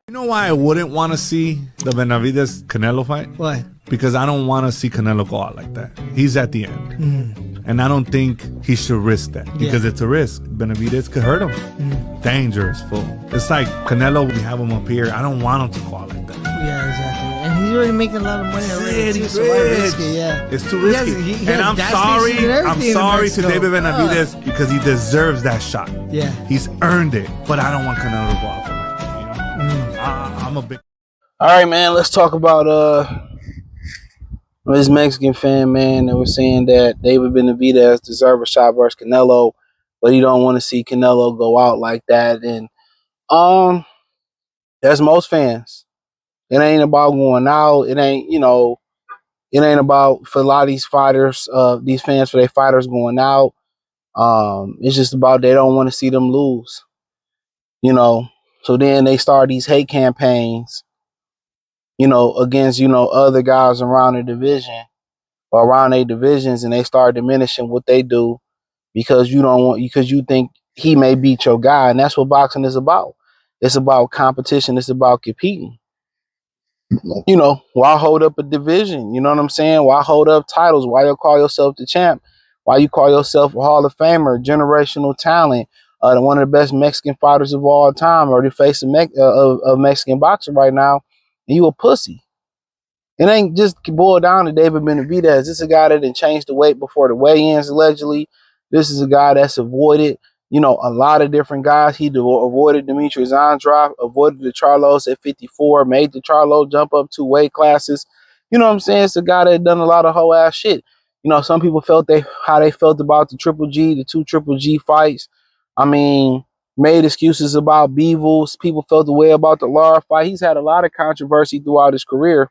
You know why I wouldn't want to see the Benavidez Canelo fight? Why? Because I don't want to see Canelo go out like that. He's at the end. And I don't think he should risk that because it's a risk. Benavidez could hurt him. Dangerous, fool. It's like Canelo, we have him up here. I don't want him to go out like that. Yeah, exactly. And he's already making a lot of money already. He's so why risk it? Yeah. It's too risky. He and has I'm gas sorry. stations and I'm everything in sorry to Mexico. David Benavidez because he deserves that shot. Yeah. He's earned it. But I don't want Canelo to go out there like that. You know? I'm a big... All right, man. Let's talk about this Mexican fan, man, that was saying that David Benavidez deserves a shot versus Canelo, but he don't want to see Canelo go out like that. And that's most fans. It ain't about going out. It ain't, it ain't about for a lot of these fighters, these fans for their fighters going out. It's just about they don't want to see them lose. So then they start these hate campaigns, against, other guys around the division or around their divisions, and they start diminishing what they do because you think he may beat your guy. And that's what boxing is about. It's about competition. It's about competing. Why hold up a division? You know what I'm saying? Why hold up titles? Why you call yourself the champ? Why you call yourself a Hall of Famer, generational talent, one of the best Mexican fighters of all time, or the face of Mexican boxing right now, and you a pussy? It ain't just boiled down to David Benavidez. This is a guy that didn't change the weight before the weigh-ins, allegedly. This is a guy that's avoided, a lot of different guys. He avoided Demetrius Andrade, avoided the Charlos at 54, made the Charlo jump up 2 weight classes. You know what I'm saying? It's a guy that done a lot of whole ass shit. Some people felt how they felt about the the 2 Triple G fights. I mean, made excuses about Beevils. People felt the way about the Lara fight. He's had a lot of controversy throughout his career.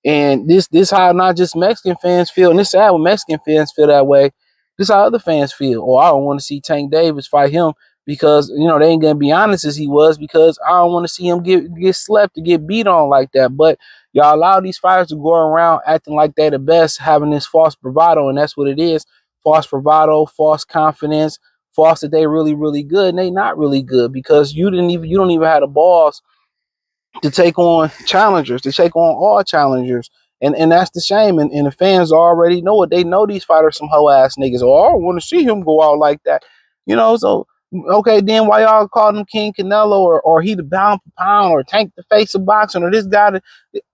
And this how not just Mexican fans feel, and this sad when Mexican fans feel that way. This how other fans feel. Or I don't want to see Tank Davis fight him because they ain't gonna be honest as he was, because I don't want to see him get slept to get beat on like that. But y'all allow these fighters to go around acting like they're the best, having this false bravado, and that's what it is: false bravado, false confidence, false that they really really good, and they not really good because you don't even have the balls to take on challengers, to take on all challengers. And that's the shame. And the fans already know it. They know these fighters some hoe ass niggas. Oh, I don't want to see him go out like that. So okay, then why y'all call him King Canelo or he the pound for pound or Tank the face of boxing or this guy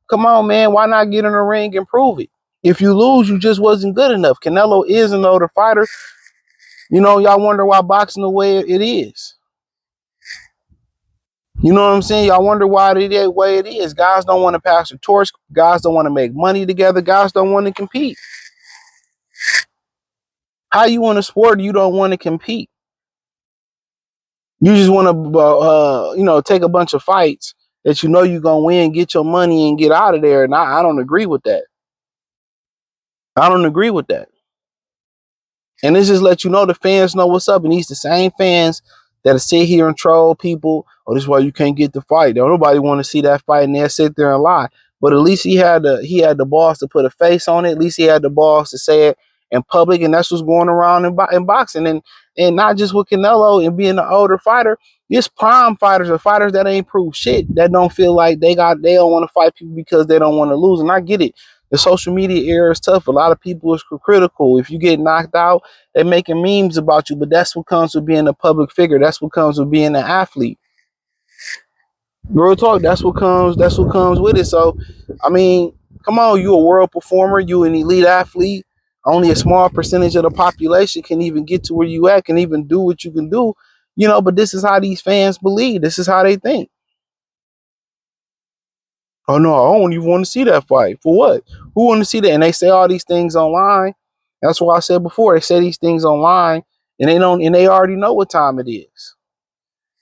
come on, man, why not get in the ring and prove it? If you lose, you just wasn't good enough. Canelo is an older fighter. Y'all wonder why boxing the way it is. You know what I'm saying? Y'all wonder why it is the way it is. Guys don't want to pass the torch. Guys don't want to make money together. Guys don't want to compete. How you in a sport you don't want to compete? You just want to, take a bunch of fights that you're going to win, get your money, and get out of there. And I don't agree with that. I don't agree with that. And this just let you know the fans know what's up. And these the same fans that'll sit here and troll people. Oh, this is why you can't get the fight. Don't nobody want to see that fight, and they'll sit there and lie. But at least he had the balls to put a face on it. At least he had the balls to say it in public, and that's what's going around in boxing. And not just with Canelo and being an older fighter. It's prime fighters or fighters that ain't proved shit, that don't feel like they don't want to fight people because they don't want to lose. And I get it. The social media era is tough. A lot of people is critical. If you get knocked out, they're making memes about you. But that's what comes with being a public figure. That's what comes with being an athlete. Real talk. That's what comes with it. So, I mean, come on, you a world performer, you an elite athlete. Only a small percentage of the population can even get to where you at, can even do what you can do. But this is how these fans believe. This is how they think. Oh no, I don't even want to see that fight. For what? Who want to see that? And they say all these things online. That's why I said before, they say these things online and they already know what time it is.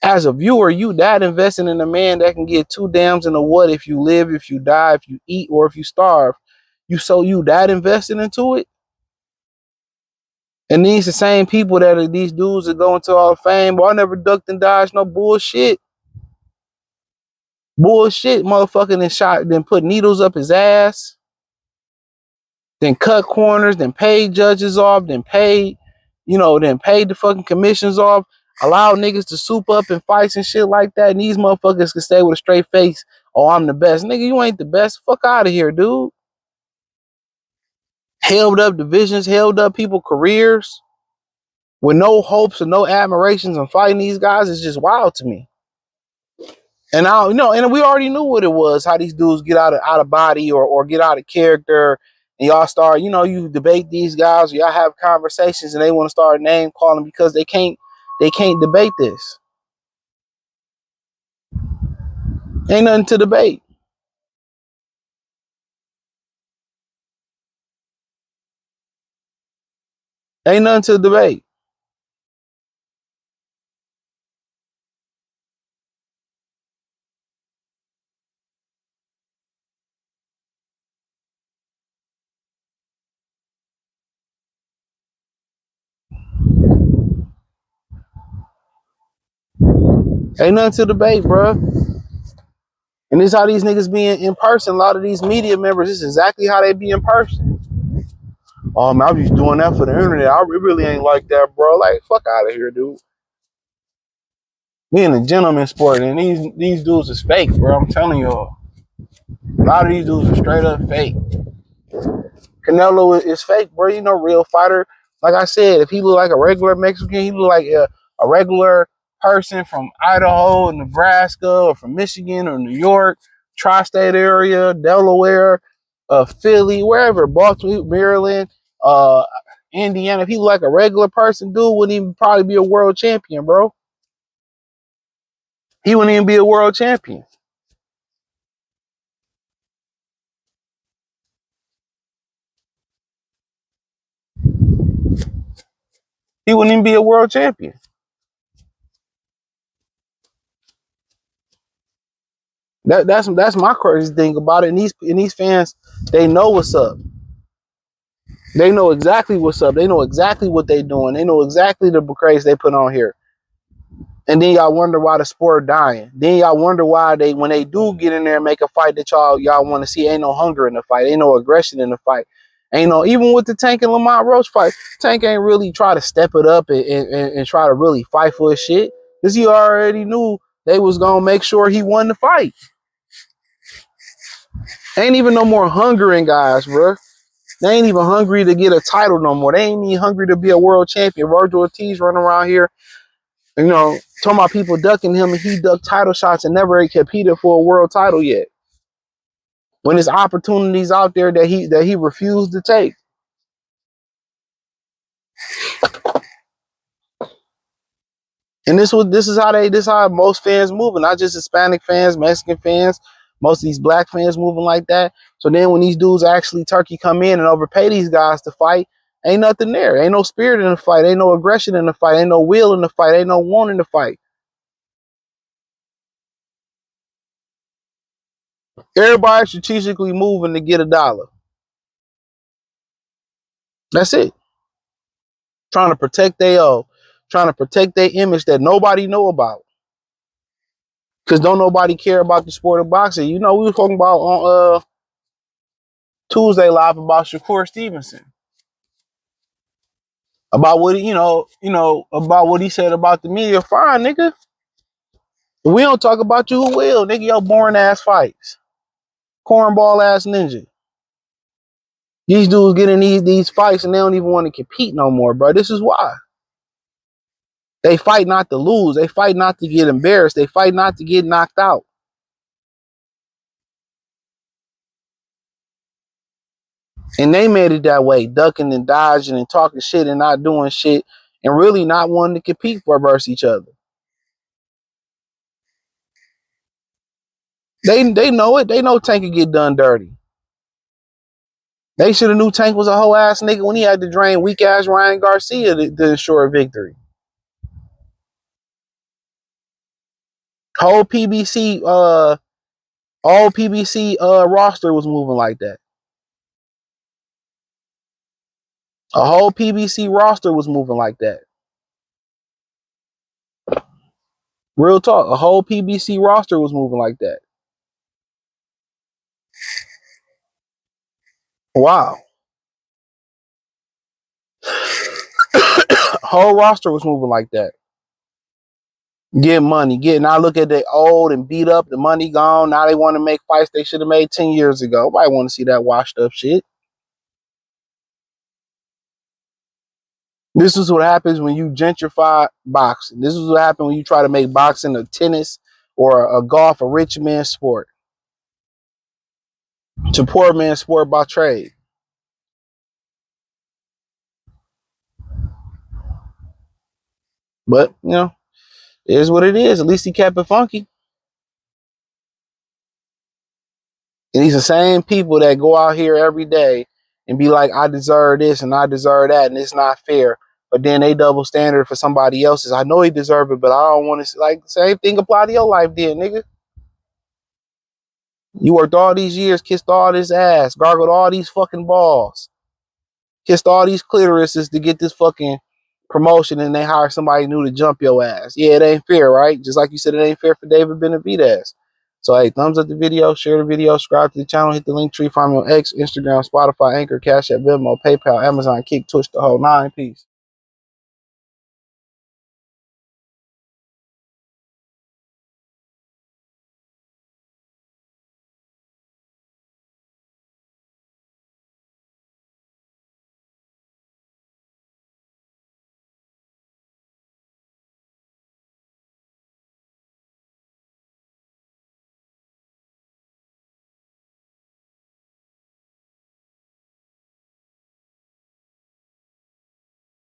As a viewer, you that investing in a man that can get 2 dams in a what if you live, if you die, if you eat, or if you starve. You that invested into it? And these the same people that are these dudes that go into Hall of Fame. Well, I never ducked and dodged no bullshit. Bullshit, motherfucking and shot, then put needles up his ass. then cut corners, then paid judges off, then paid, then paid the fucking commissions off, allow niggas to soup up in fights and shit like that, and these motherfuckers can stay with a straight face. Oh, I'm the best. Nigga, you ain't the best. Fuck out of here, dude. Held up divisions, held up people careers with no hopes and no admirations on fighting these guys is just wild to me. And and we already knew what it was, how these dudes get out of body or get out of character, and y'all start, you debate these guys, y'all have conversations, and they want to start name calling because they can't debate this. Ain't nothing to debate. Ain't nothing to debate. Ain't nothing to debate, bro. And this is how these niggas be in person. A lot of these media members, this is exactly how they be in person. Oh man, I'm just doing that for the internet. It really ain't like that, bro. Like, fuck out of here, dude. Being a gentleman sport, and these dudes is fake, bro. I'm telling y'all. A lot of these dudes are straight up fake. Canelo is fake, bro. Real fighter. Like I said, if he look like a regular Mexican, he look like a regular person from Idaho, Nebraska, or from Michigan or New York, tri-state area, Delaware, Philly, wherever, Baltimore, Maryland, Indiana. If he look like a regular person, dude wouldn't even probably be a world champion, bro. He wouldn't even be a world champion. He wouldn't even be a world champion. That's my crazy thing about it. And these fans, they know what's up. They know exactly what's up. They know exactly what they doing. They know exactly the craze they put on here. And then y'all wonder why the sport dying. Then y'all wonder why when they do get in there and make a fight that y'all want to see, ain't no hunger in the fight, ain't no aggression in the fight. Ain't no, even with the Tank and Lamont Roach fight, Tank ain't really try to step it up and try to really fight for his shit. Because he already knew they was gonna make sure he won the fight. Ain't even no more hunger in guys, bro. They ain't even hungry to get a title no more. They ain't even hungry to be a world champion. Virgil Ortiz running around here, talking about people ducking him, and he ducked title shots and never competed for a world title yet. When there's opportunities out there that he refused to take. And this is how most fans moving, not just Hispanic fans, Mexican fans, most of these black fans moving like that. So then when these dudes actually turkey come in and overpay these guys to fight, ain't nothing there. Ain't no spirit in the fight, ain't no aggression in the fight, ain't no will in the fight, ain't no want in the fight. Everybody strategically moving to get a dollar. That's it. Trying to protect their image that nobody know about. Because don't nobody care about the sport of boxing. We were talking about on Tuesday Live about Shakur Stevenson. About what about what he said about the media. Fine, nigga. If we don't talk about you, who will? Nigga, your boring ass fights. Cornball ass ninja. These dudes get in these fights and they don't even want to compete no more, bro. This is why. They fight not to lose. They fight not to get embarrassed. They fight not to get knocked out. And they made it that way, ducking and dodging and talking shit and not doing shit and really not wanting to compete for versus each other. They know it. They know Tank could get done dirty. They should have knew Tank was a whole ass nigga when he had to drain weak ass Ryan Garcia to ensure a victory. Whole PBC all PBC roster was moving like that. A whole PBC roster was moving like that. Real talk, a whole PBC roster was moving like that. Wow. Whole roster was moving like that. Get money. Now look at they old and beat up. The money gone. Now they want to make fights they should have made 10 years ago. Nobody want to see that washed up shit. This is what happens when you gentrify boxing. This is what happens when you try to make boxing a tennis or a golf, a rich man's sport. It's a poor man's sport by trade. But, you know, it is what it is. At least he kept it funky. And these are the same people that go out here every day and be like, I deserve this and I deserve that and it's not fair. But then they double standard for somebody else's. I know he deserve it, but I don't want to. Like, same thing apply to your life then, nigga. You worked all these years, kissed all this ass, gargled all these fucking balls, kissed all these clitorises to get this fucking promotion, and they hire somebody new to jump your ass. Yeah, it ain't fair, right? Just like you said, it ain't fair for David Benavidez. So, hey, thumbs up the video, share the video, subscribe to the channel, hit the link tree, find me on X, Instagram, Spotify, Anchor, Cash App, Venmo, PayPal, Amazon, Kick, Twitch, the whole 9. Peace.